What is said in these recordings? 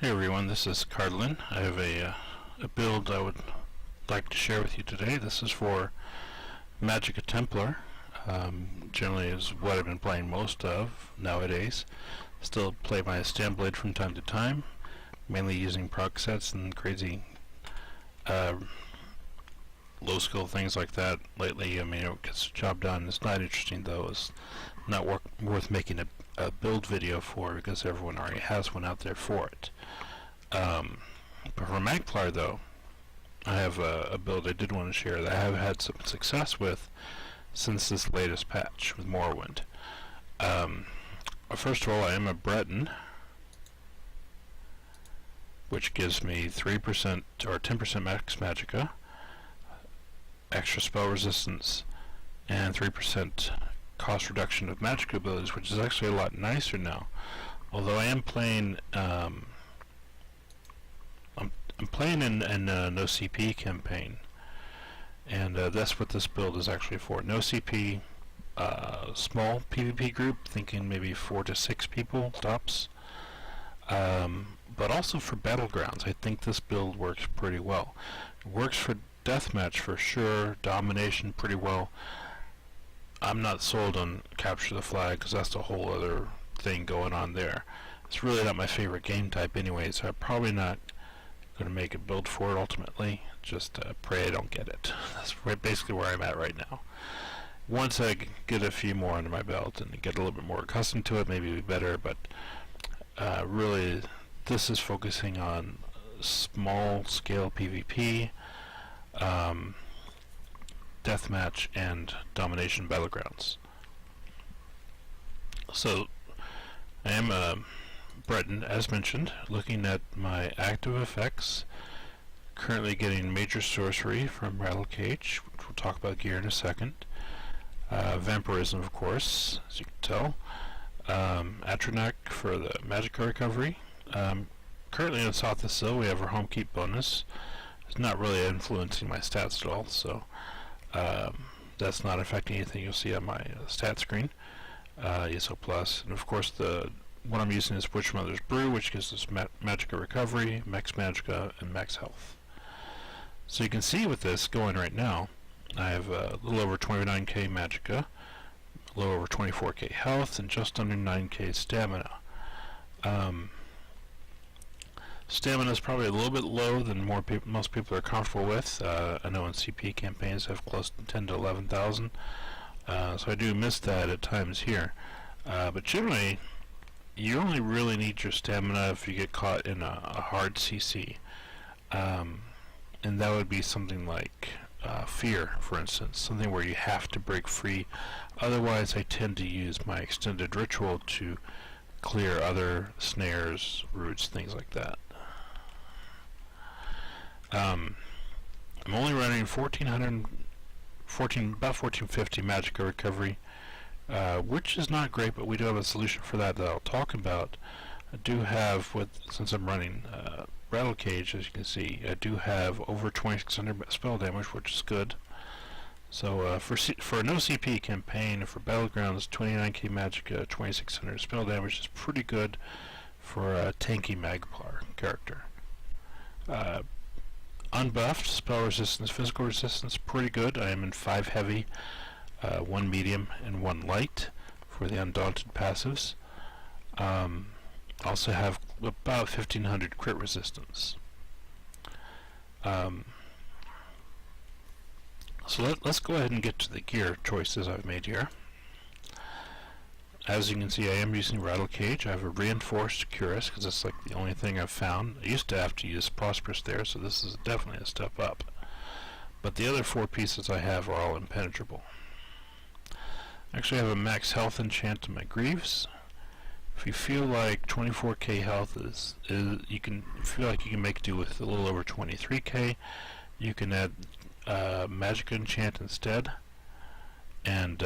Hey everyone, this is Cardlin. I have a build I would like to share with you today. This is for Magicka Templar. Generally is what I've been playing most of nowadays. Still play my Stand Blade from time to time, mainly using proc sets and crazy low skill things like that. Lately, I mean, it gets the job done. It's not interesting though. It's not worth making a build video for because everyone already has one out there for it. But for Magplar though, I have a build I did want to share that I have had some success with since this latest patch with Morrowind. First of all, I am a Breton, which gives me 3% or 10% max magicka, extra spell resistance, and 3% cost reduction of magic abilities, which is actually a lot nicer now. Although I am playing, I'm playing in a no CP campaign, and that's what this build is actually for. No CP, small PvP group, thinking maybe 4 to 6 people tops. But also for Battlegrounds, I think this build works pretty well. It works for deathmatch for sure, domination pretty well. I'm not sold on capture the flag because that's a whole other thing going on there. It's really not my favorite game type anyway, so I'm probably not going to make a build for it ultimately. Just pray I don't get it. That's basically where I'm at right now. Once I get a few more under my belt and get a little bit more accustomed to it, maybe it'll be better, but really this is focusing on small scale PvP, deathmatch, and domination battlegrounds. So I am a Breton, as mentioned. Looking at my active effects, currently getting major sorcery from Rattlecage, which we'll talk about gear in a second. Vampirism, of course, as you can tell. Atronak for the magicka recovery. Currently in South of Sil, we have our home keep bonus. It's not really influencing my stats at all, so that's not affecting anything you'll see on my stat screen. ESO Plus, and of course the one I'm using is Witchmother's Brew, which gives us magicka recovery, max magicka, and max health. So you can see with this going right now, I have a little over 29k magicka, a little over 24k health, and just under 9k stamina. Stamina is probably a little bit low than most people are comfortable with. I know in CP campaigns I have close to 10 to 11,000, so I do miss that at times here. But generally, you only really need your stamina if you get caught in a hard CC, and that would be something like Fear, for instance, something where you have to break free. Otherwise, I tend to use my extended ritual to clear other snares, roots, things like that. I'm only running about 1450 magicka recovery, which is not great, but we do have a solution for that I'll talk about. I do have, since I'm running Rattlecage, as you can see, I do have over 2600 spell damage, which is good. So for a no CP campaign, for Battlegrounds, 29k magicka, 2600 spell damage is pretty good for a tanky Magplar character. Unbuffed, spell resistance, physical resistance, pretty good. I am in 5 heavy, 1 medium, and 1 light for the Undaunted passives. Also have about 1500 crit resistance. So let's go ahead and get to the gear choices I've made here. As you can see, I am using Rattlecage. I have a reinforced cuirass because that's like the only thing I've found. I used to have to use Prosperous there, so this is definitely a step up. But the other 4 pieces I have are all impenetrable. Actually, I have a max health enchant on my Greaves. If you feel like 24k health you feel like you can make do with a little over 23k, you can add magicka enchant instead, and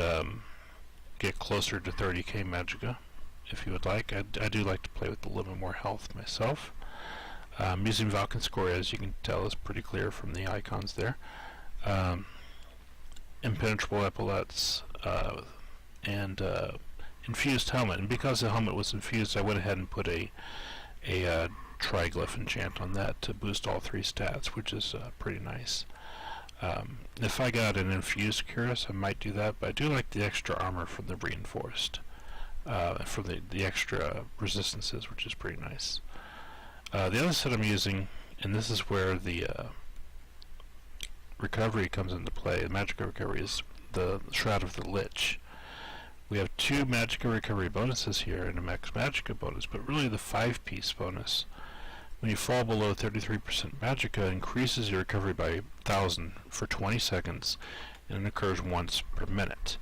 get closer to 30k magicka if you would like. I do like to play with a little bit more health myself. I'm using Valkyn Skoria, as you can tell, is pretty clear from the icons there. Impenetrable epaulets, and infused helmet. And because the helmet was infused, I went ahead and put a triglyph enchant on that to boost all 3 stats, which is pretty nice. If I got an infused cuirass, I might do that, but I do like the extra armor from the reinforced, from the extra resistances, which is pretty nice. The other set I'm using, and this is where the recovery comes into play, the magical recovery, is the Shroud of the Lich. We have 2 magicka recovery bonuses here and a max magicka bonus, but really the 5-piece bonus, when you fall below 33% magicka, increases your recovery by 1,000 for 20 seconds, and it occurs once per minute.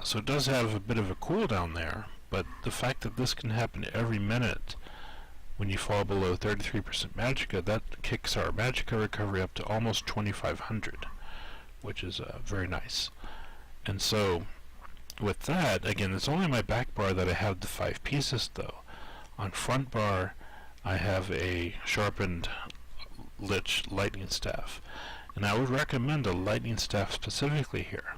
So it does have a bit of a cooldown there, but the fact that this can happen every minute when you fall below 33% magicka, that kicks our magicka recovery up to almost 2,500, which is very nice. And so with that, again, it's only my back bar that I have the 5 pieces though. On front bar, I have a sharpened Lich lightning staff, and I would recommend a lightning staff specifically here,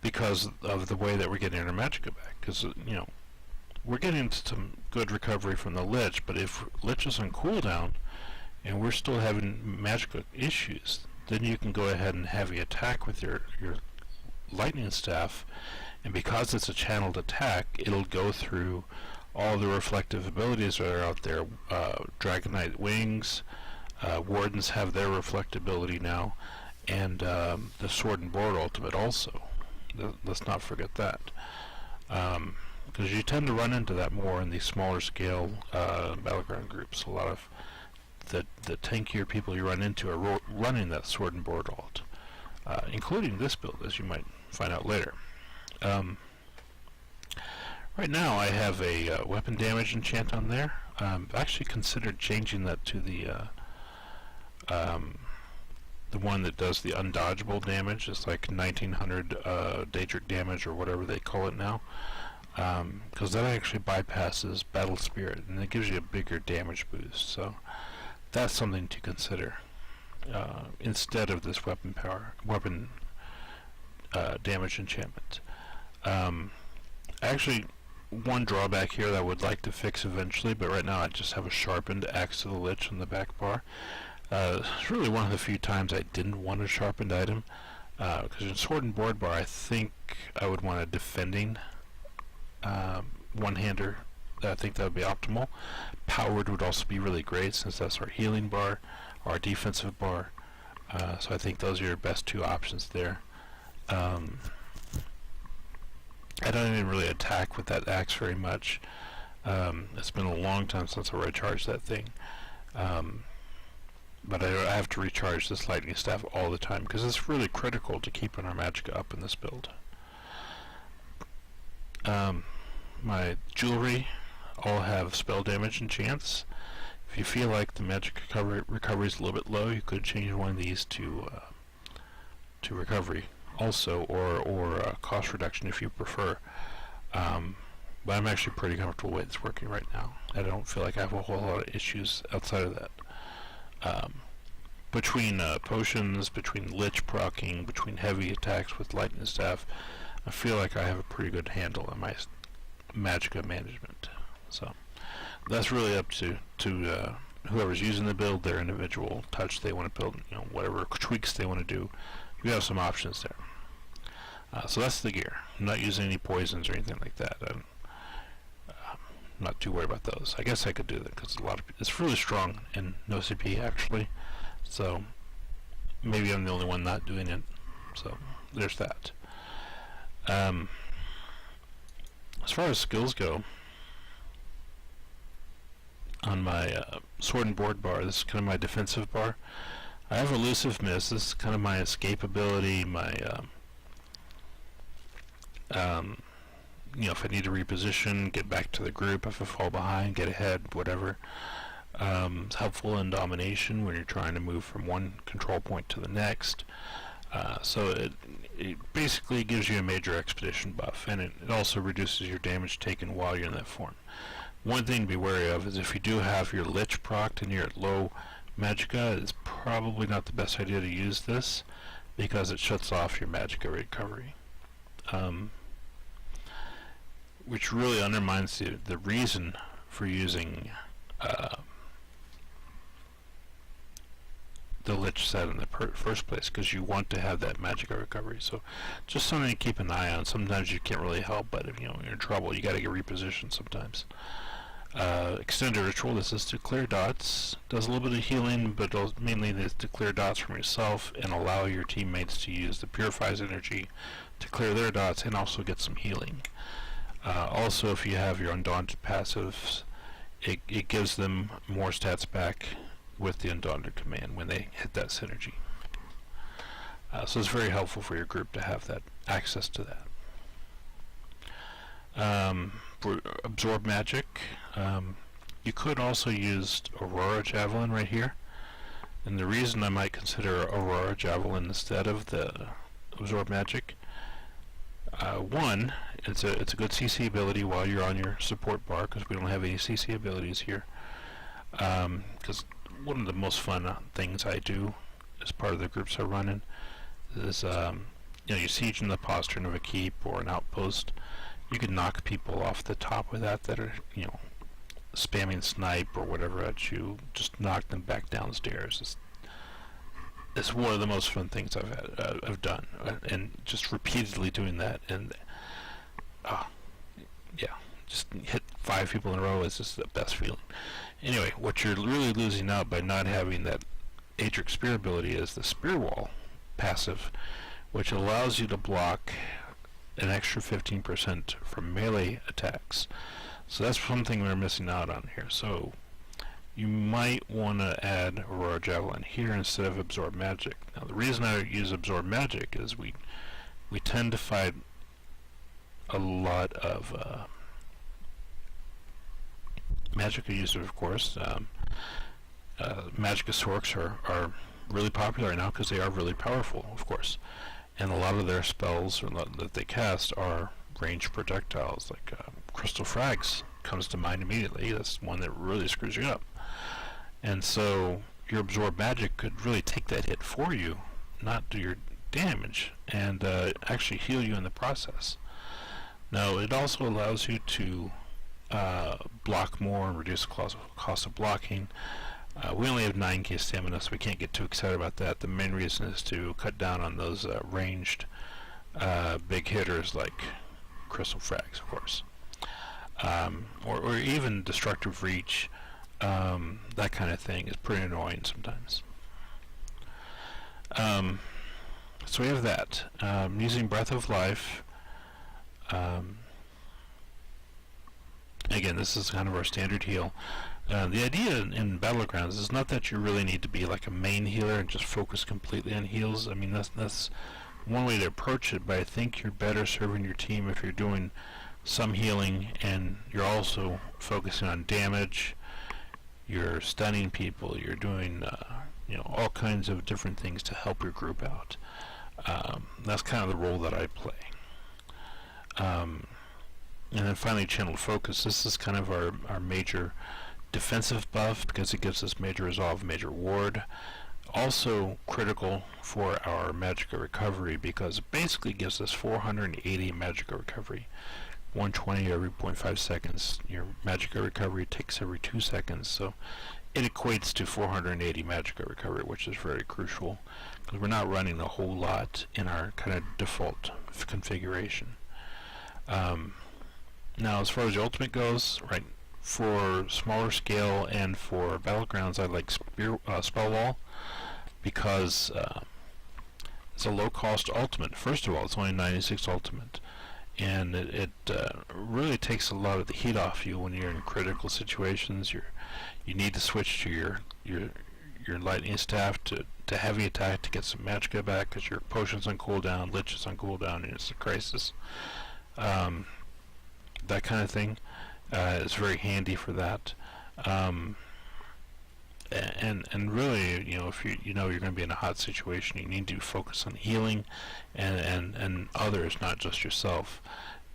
because of the way that we're getting our magicka back. Because we're getting some good recovery from the Lich, but if Lich is on cooldown and we're still having magicka issues, then you can go ahead and heavy attack with your lightning staff, and because it's a channeled attack, it'll go through all the reflective abilities that are out there. Dragonite Wings, Wardens have their reflectability now, and the Sword and Board ultimate also. Let's not forget that. Because you tend to run into that more in these smaller scale battleground groups. A lot of the tankier people you run into are running that Sword and Board ult, including this build, as you might find out later. Right now I have a weapon damage enchant on there. I've actually considered changing that to the one that does the undodgeable damage. It's like 1900 Daedric damage or whatever they call it now, because that actually bypasses Battle Spirit and it gives you a bigger damage boost. So that's something to consider instead of this weapon damage enchantment. Actually, one drawback here that I would like to fix eventually, but right now I just have a sharpened Axe to the Lich on the back bar. It's really one of the few times I didn't want a sharpened item, because in Sword and Board bar I think I would want a defending one-hander. I think that would be optimal. Powered would also be really great, since that's our healing bar, our defensive bar. So I think those are your best 2 options there. I don't even really attack with that axe very much. It's been a long time since I recharged that thing. But I have to recharge this lightning staff all the time, because it's really critical to keeping our magicka up in this build. My jewelry all have spell damage enchants. If you feel like the magic recovery is a little bit low, you could change one of these to recovery also, or cost reduction if you prefer. But I'm actually pretty comfortable with it's working right now. I don't feel like I have a whole lot of issues outside of that. Between potions, between Lich proccing, between heavy attacks with lightning staff, I feel like I have a pretty good handle on my magicka management. So that's really up to whoever's using the build, their individual touch they want to build, whatever tweaks they want to do. You have some options there. So that's the gear. I'm not using any poisons or anything like that. I'm not too worried about those. I guess I could do that because it's really strong in no CP actually. So maybe I'm the only one not doing it. So there's that. As far as skills go, on my Sword and Board bar, this is kind of my defensive bar. I have Elusive Mist. This is kind of my escape ability, my if I need to reposition, get back to the group, if I fall behind, get ahead, whatever. It's helpful in domination when you're trying to move from one control point to the next. So it basically gives you a major expedition buff, and it also reduces your damage taken while you're in that form. One thing to be wary of is if you do have your Lich procced and you're at low magicka, it's probably not the best idea to use this, because it shuts off your magicka recovery. which really undermines the reason for using the Lich set in the first place, because you want to have that magic recovery. So just something to keep an eye on. Sometimes you can't really help, but if you're in trouble, you got to get repositioned sometimes. Extended ritual. This is to clear dots. Does a little bit of healing, but mainly this to clear dots from yourself and allow your teammates to use the purifies energy to clear their dots and also get some healing. Also, if you have your Undaunted passives, it gives them more stats back with the Undaunted command when they hit that synergy. So it's very helpful for your group to have that access to that. For absorb magic, you could also use Aurora Javelin right here, and the reason I might consider Aurora Javelin instead of the absorb magic, one, it's a good CC ability while you're on your support bar, because we don't have any CC abilities here. Because one of the most fun things I do as part of the groups I run in is, you siege in the postern of a keep or an outpost. You can knock people off the top with that are, spamming snipe or whatever at you. Just knock them back downstairs. It's one of the most fun things I've done, and just repeatedly doing that, and yeah, just hit 5 people in a row is just the best feeling. Anyway, what you're really losing out by not having that Atrix Spear ability is the Spear Wall passive, which allows you to block an extra 15% from melee attacks. So that's something we're missing out on here. So you might want to add Aurora Javelin here instead of Absorb Magic. Now the reason I use Absorb Magic is we tend to fight a lot of Magicka users, of course. Magicka Sorks are really popular right now because they are really powerful, of course. And a lot of their spells that they cast are ranged projectiles, like Crystal Frags comes to mind immediately. That's one that really screws you up. And so your Absorb Magic could really take that hit for you, not do your damage, and actually heal you in the process. Now, it also allows you to block more and reduce the cost of blocking. We only have 9k stamina, so we can't get too excited about that. The main reason is to cut down on those ranged big hitters like Crystal Frags, of course. Or even Destructive Reach, that kind of thing is pretty annoying sometimes. So we have that. Using Breath of Life. Again, this is kind of our standard heal. The idea in Battlegrounds is not that you really need to be like a main healer and just focus completely on heals. I mean, that's one way to approach it, but I think you're better serving your team if you're doing some healing and you're also focusing on damage, you're stunning people, you're doing all kinds of different things to help your group out. That's kind of the role that I play. And then finally, Channeled Focus. This is kind of our major defensive buff because it gives us major resolve, major ward. Also critical for our Magicka recovery because it basically gives us 480 Magicka recovery. 120 every 0.5 seconds. Your Magicka recovery takes every 2 seconds, so it equates to 480 Magicka recovery, which is very crucial because we're not running a whole lot in our kind of default configuration. Now, as far as the ultimate goes, right, for smaller scale and for Battlegrounds, I like Spell Wall because it's a low-cost ultimate. First of all, it's only 96 ultimate, and it really takes a lot of the heat off you when you're in critical situations. You need to switch to your lightning staff to heavy attack to get some Magicka back because your potion's on cooldown, Lich is on cooldown, and it's a crisis. That kind of thing is very handy for that. And really, if you're going to be in a hot situation, you need to focus on healing and others, not just yourself.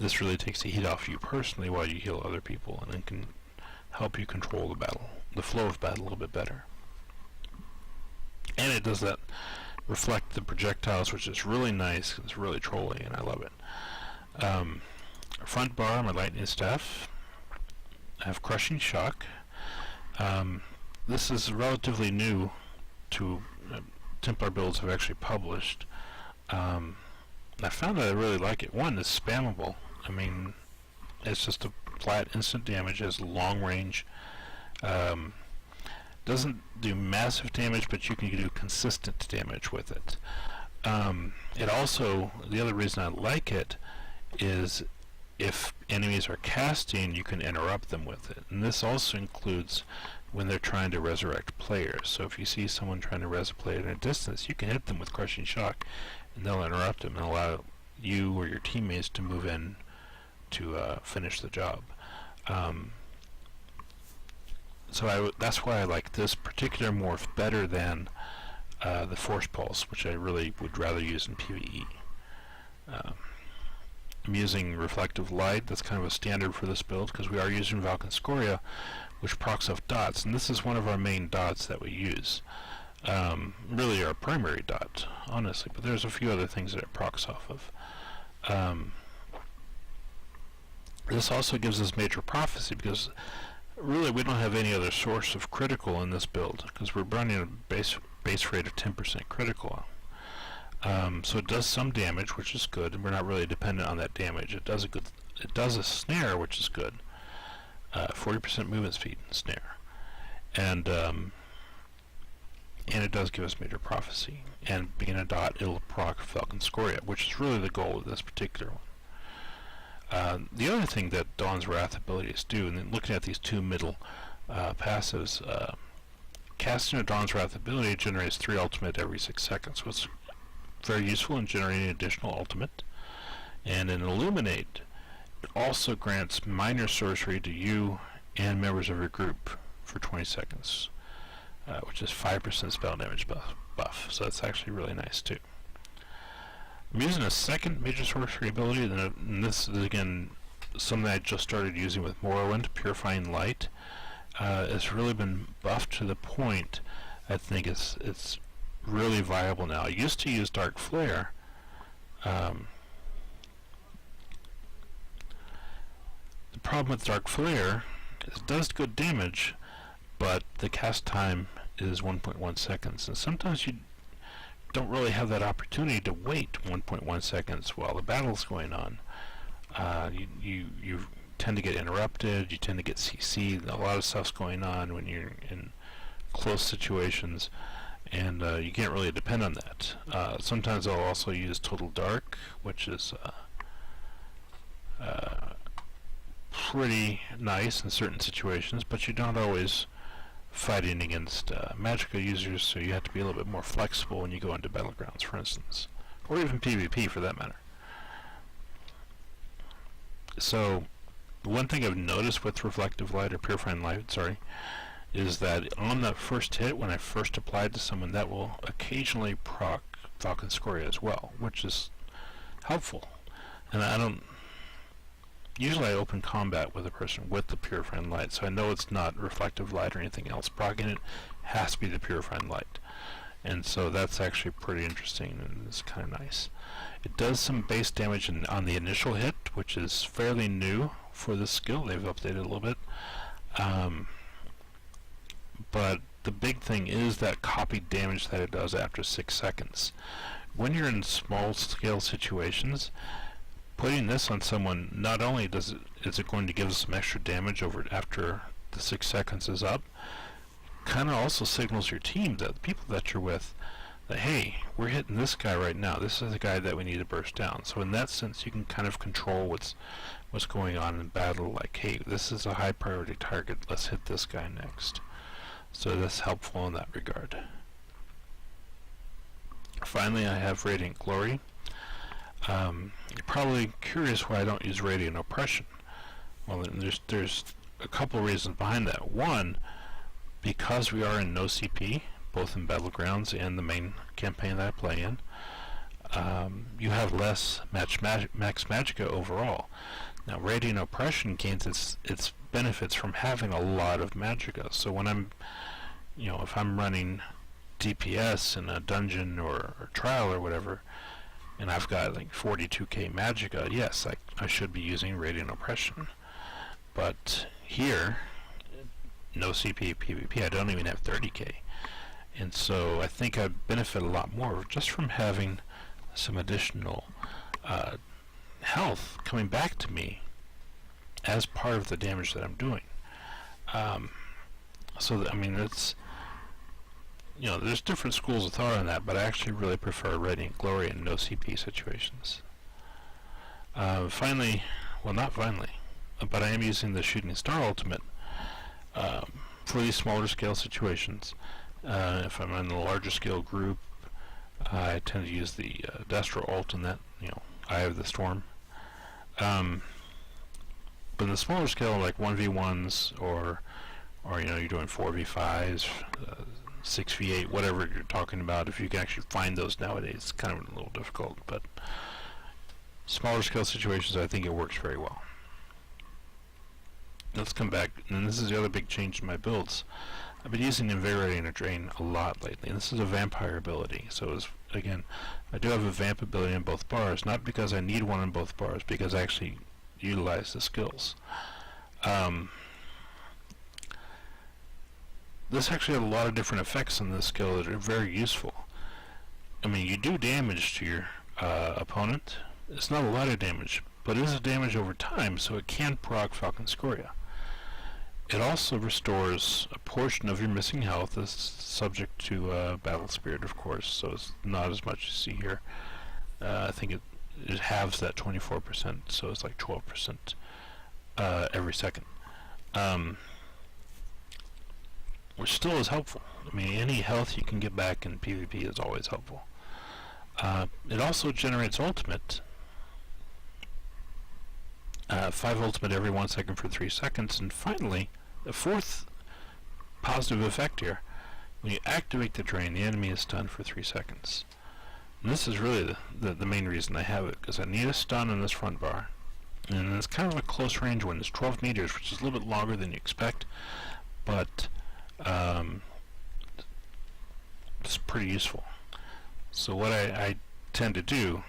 This really takes the heat off you personally while you heal other people, and it can help you control the flow of battle a little bit better. And it does that reflect the projectiles, which is really nice. It's really trolly, and I love it. front bar, my lightning staff. I have crushing shock. This is relatively new to Templar builds I've actually published. I found that I really like it. One, it's spammable. I mean, it's just a flat instant damage, has long range. Doesn't do massive damage, but you can do consistent damage with it. It also, the other reason I like it is if enemies are casting, you can interrupt them with it. And this also includes when they're trying to resurrect players. So if you see someone trying to res a player at a distance, you can hit them with crushing shock, and they'll interrupt them and allow you or your teammates to move in to finish the job. So that's why I like this particular morph better than the Force Pulse, which I really would rather use in PvE. I'm using Reflective Light. That's kind of a standard for this build because we are using Valkyn Skoria, which procs off dots, and this is one of our main dots that we use. Really our primary dot, honestly, but there's a few other things that it procs off of. This also gives us Major Prophecy because really we don't have any other source of critical in this build because we're running a base rate of 10% critical. So it does some damage, which is good, and we're not really dependent on that damage. It does a snare, which is good. 40% movement speed snare, and it does give us Major Prophecy. And being a dot, it'll proc Valkyn Skoria, which is really the goal of this particular one. The other thing that Dawn's Wrath abilities do, and then looking at these two middle passives, casting a Dawn's Wrath ability generates 3 ultimate every 6 seconds, so it's very useful in generating additional ultimate. And in Illuminate, it also grants minor sorcery to you and members of your group for 20 seconds, which is 5% spell damage buff, so that's actually really nice too. I'm using a second major sorcery ability, and this is again something I just started using with Morrowind, Purifying Light. It's really been buffed to the point I think it's really viable now. I used to use Dark Flare. The problem with Dark Flare is it does good damage, but the cast time is 1.1 seconds, and sometimes you don't really have that opportunity to wait 1.1 seconds while the battle's going on. You tend to get interrupted, you tend to get CC'd, a lot of stuff's going on when you're in close situations, and you can't really depend on that. Sometimes I'll also use Total Dark, which is pretty nice in certain situations, but you're not always fighting against magical users, so you have to be a little bit more flexible when you go into Battlegrounds, for instance, or even PvP for that matter. So one thing I've noticed with Reflective Light, or Purifying Light, sorry, is that on the first hit, when I first applied to someone, that will occasionally proc Valkyn Skoria as well, which is helpful. And usually I open combat with a person with the Purifying Light, so I know it's not Reflective Light or anything else. Proccing it has to be the Purifying Light. And so that's actually pretty interesting, and it's kind of nice. It does some base damage on the initial hit, which is fairly new for this skill. They've updated a little bit. But the big thing is that copied damage that it does after 6 seconds. When you're in small scale situations, putting this on someone, not only is it going to give us some extra damage after the 6 seconds is up, kind of also signals your team, that the people that you're with, that hey, we're hitting this guy right now. This is the guy that we need to burst down. So in that sense, you can kind of control what's going on in battle. Like, hey, this is a high priority target. Let's hit this guy next. So that's helpful in that regard. Finally, I have Radiant Glory. You're probably curious why I don't use Radiant Oppression. Well, there's a couple of reasons behind that. One, because we are in no CP, both in Battlegrounds and the main campaign that I play in, you have less max magicka overall. Now, Radiant Oppression gains its benefits from having a lot of magicka. So when I'm, if I'm running DPS in a dungeon or trial or whatever, and I've got like 42k magicka, yes, I should be using Radiant Oppression. But here, no CP PvP, I don't even have 30k. And so I think I'd benefit a lot more just from having some additional health coming back to me as part of the damage that I'm doing. I mean, it's, you know, there's different schools of thought on that, but I actually really prefer Radiant Glory in no CP situations. Finally, well, not finally, but I am using the Shooting Star ultimate for these smaller scale situations. If I'm in a larger scale group, I tend to use the Destro ult in that, you know, Eye of the Storm. But in the smaller scale, like 1v1s, or you know, you're doing 4v5s, 6v8, whatever you're talking about, if you can actually find those nowadays, it's kind of a little difficult, but smaller scale situations, I think it works very well. Let's come back, and this is the other big change in my builds. I've been using Invigorating Drain a lot lately, and this is a vampire ability, so again, I do have a vamp ability on both bars, not because I need one on both bars, because I actually utilize the skills. This actually has a lot of different effects on this skill that are very useful. I mean, you do damage to your opponent. It's not a lot of damage, but it is a damage over time, so it can proc Valkyn Skoria. It also restores a portion of your missing health. This is subject to Battle Spirit, of course, so it's not as much as you see here. I think it halves that 24%, so it's like 12% every second. Which still is helpful. I mean, any health you can get back in PvP is always helpful. It also generates ultimate. 5 ultimate every 1 second for 3 seconds. And finally, the fourth positive effect here, when you activate the drain, the enemy is stunned for 3 seconds. And this is really the main reason I have it, because I need a stun on this front bar. And it's kind of a close range one. It's 12 meters, which is a little bit longer than you expect, but it's pretty useful. So what I tend to do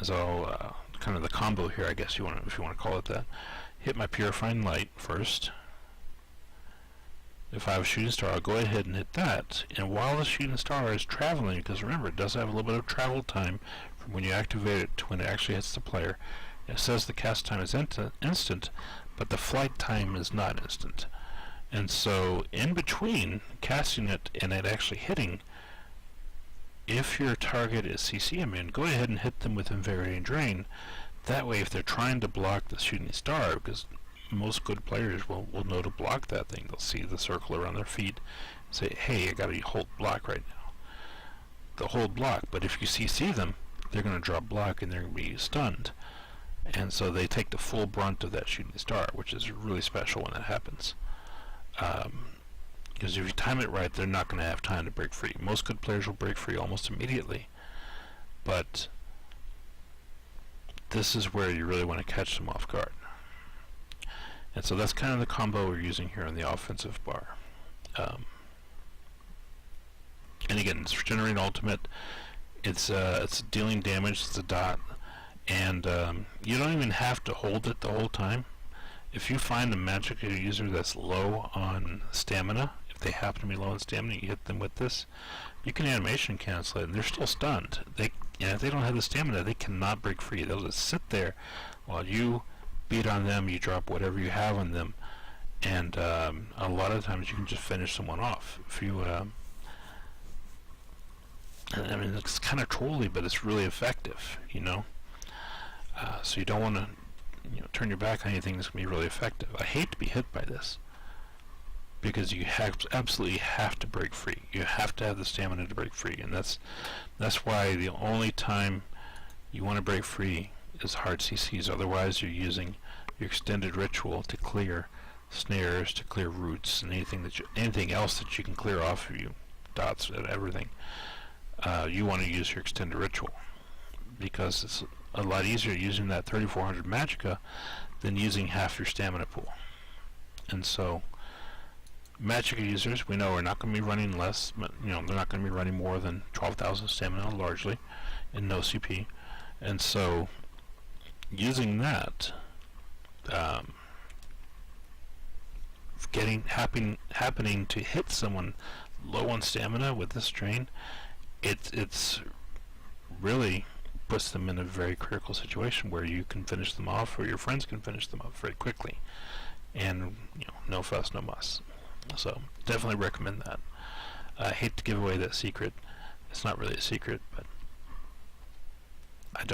is I'll kind of the combo here, I guess if you want to call it that. Hit my Purifying Light first. If I have a Shooting Star, I'll go ahead and hit that. And while the Shooting Star is traveling, because remember, it does have a little bit of travel time from when you activate it to when it actually hits the player. It says the cast time is instant, but the flight time is not instant. And so, in between casting it and it actually hitting, if your target is CC immune, go ahead and hit them with Invigorating Drain. That way, if they're trying to block the Shooting Star, because most good players will know to block that thing. They'll see the circle around their feet and say, hey, I gotta hold block right now. They'll hold block, but if you CC them, they're going to drop block and they're going to be stunned. And so they take the full brunt of that Shooting Star, which is really special when that happens. Because if you time it right, they're not going to have time to break free. Most good players will break free almost immediately, but this is where you really want to catch them off guard. And so that's kind of the combo we're using here on the offensive bar. And again, it's generating ultimate. It's dealing damage. It's a dot, and you don't even have to hold it the whole time. If you find a magic user that's low on stamina, if they happen to be low on stamina, you hit them with this, you can animation cancel it, and they're still stunned. If they don't have the stamina, they cannot break free. They'll just sit there while you beat on them, you drop whatever you have on them, and a lot of times you can just finish someone off. If you, I mean, it's kind of trolly, but it's really effective, you know. So you don't want to, turn your back on anything that's going to be really effective. I hate to be hit by this, because you absolutely have to break free. You have to have the stamina to break free, and that's why the only time you want to break free is hard CCs. Otherwise, you're using your extended ritual to clear snares, to clear roots, and anything else that you can clear off of you, dots and everything. You want to use your extended ritual, because it's a lot easier using that 3400 magicka than using half your stamina pool. And so magicka users, we know, are not going to be running less, but they're not going to be running more than 12,000 stamina largely. and no CP, and so using that, happening to hit someone low on stamina with this drain, it's really puts them in a very critical situation where you can finish them off, or your friends can finish them off very quickly, and no fuss, no muss. So definitely recommend that. I hate to give away that secret. It's not really a secret, but I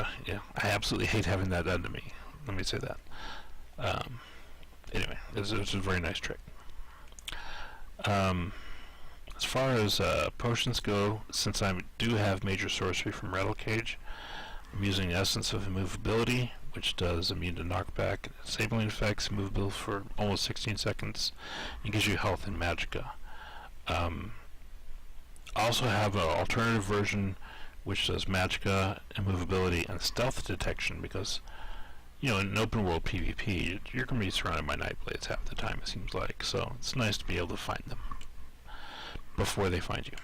absolutely hate having that done to me. Let me say that. Anyway, it's a very nice trick. As far as potions go, since I do have major sorcery from Rattlecage, I'm using Essence of Immovability, which does immune to knockback, disabling effects, immovable for almost 16 seconds, and gives you health and magicka. I also have an alternative version which does magicka, immovability, and stealth detection, because in open world PvP, you're going to be surrounded by Nightblades half the time, it seems like, so it's nice to be able to find them before they find you.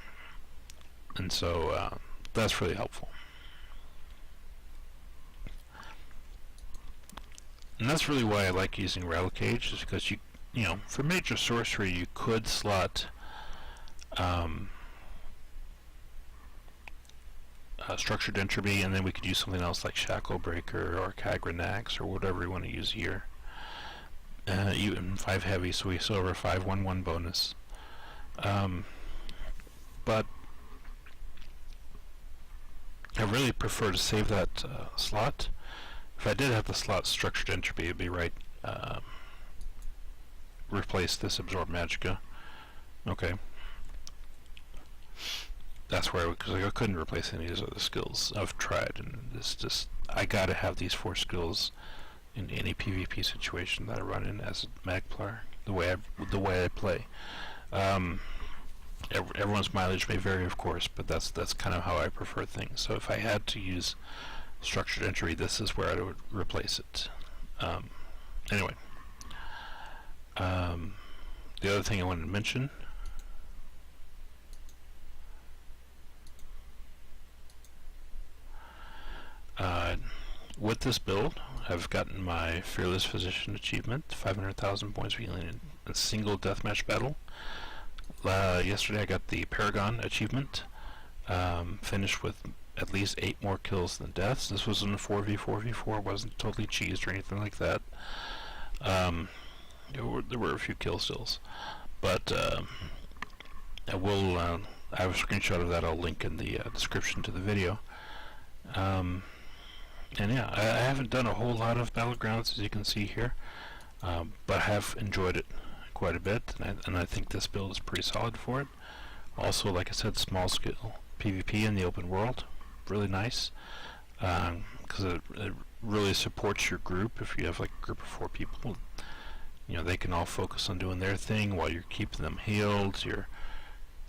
And so that's really helpful. And that's really why I like using Rattlecage, is because for major sorcery you could slot Structured Entropy, and then we could use something else like Shackle Breaker or Kagranax or whatever you want to use here. Even 5 heavy, so we still have our 5/1/1 bonus. But I really prefer to save that slot. If I did have the slot Structured Entropy, it'd be right. Replace this Absorb Magicka. Okay. That's where, because I couldn't replace any of these other skills. I've tried, and it's just, I gotta have these 4 skills in any PvP situation that I run in as a Magplar, the way I play. Everyone's mileage may vary, of course, but that's kind of how I prefer things. So if I had to use Structured Entry, this is where I would replace it. Anyway, the other thing I wanted to mention, with this build, I've gotten my Fearless Physician achievement, 500,000 points for healing in a single deathmatch battle. Yesterday I got the Paragon achievement, finished with at least 8 more kills than deaths. This was in a 4v4v4, wasn't totally cheesed or anything like that. There were a few kill stills, but I have a screenshot of that. I'll link in the description to the video. And yeah, I haven't done a whole lot of Battlegrounds, as you can see here, but I have enjoyed it quite a bit, and I think this build is pretty solid for it. Also, like I said, small scale PvP in the open world, really nice, because it really supports your group. If you have like a group of 4 people, they can all focus on doing their thing while you're keeping them healed, you're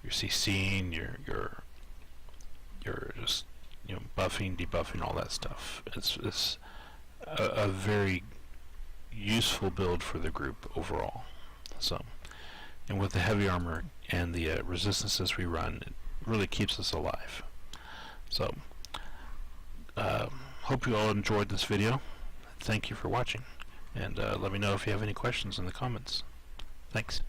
CCing, you're just buffing, debuffing, all that stuff. It's a very useful build for the group overall. So, and with the heavy armor and the resistances we run, it really keeps us alive. So, hope you all enjoyed this video. Thank you for watching, and let me know if you have any questions in the comments. Thanks.